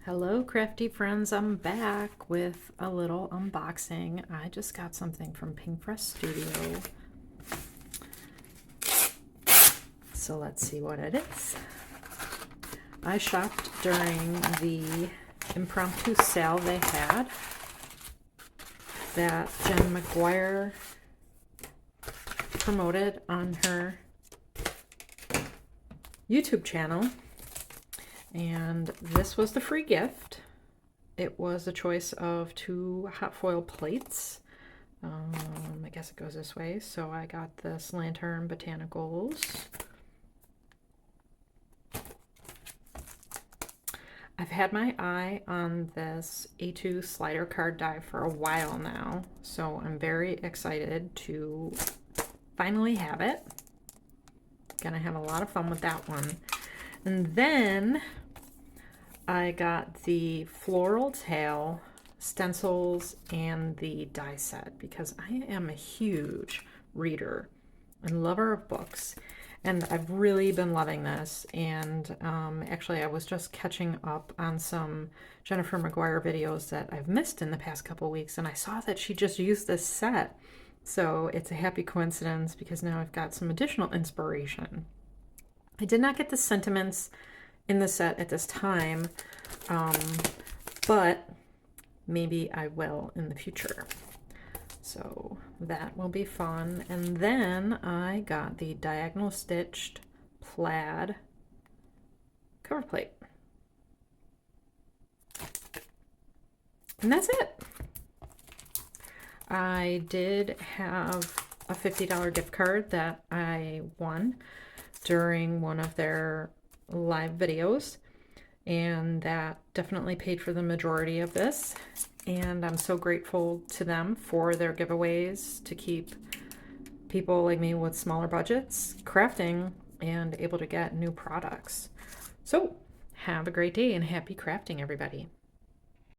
Hello, crafty friends. I'm back with a little unboxing. I just got something from Pinkfresh Studio. So let's see what it is. I shopped during the impromptu sale they had that Jen McGuire promoted on her YouTube channel. And this was the free gift. It was a choice of 2 hot foil plates. I guess it goes this way. So I got this Lantern Botanicals. I've had my eye on this A2 slider card die for a while now, so I'm very excited to finally have it. Gonna have a lot of fun with that one. And then I got the floral tail stencils and the die set because I am a huge reader and lover of books, and I've really been loving this. And actually I was just catching up on some Jennifer McGuire videos that I've missed in the past couple weeks, and I saw that she just used this set, so it's a happy coincidence because now I've got some additional inspiration. I did not get the sentiments in the set at this time, but maybe I will in the future. So that will be fun. And then I got the diagonal stitched plaid cover plate. And that's it. I did have a $50 gift card that I won during one of their live videos, and that definitely paid for the majority of this, and I'm so grateful to them for their giveaways to keep people like me with smaller budgets crafting and able to get new products. So have a great day and happy crafting, everybody.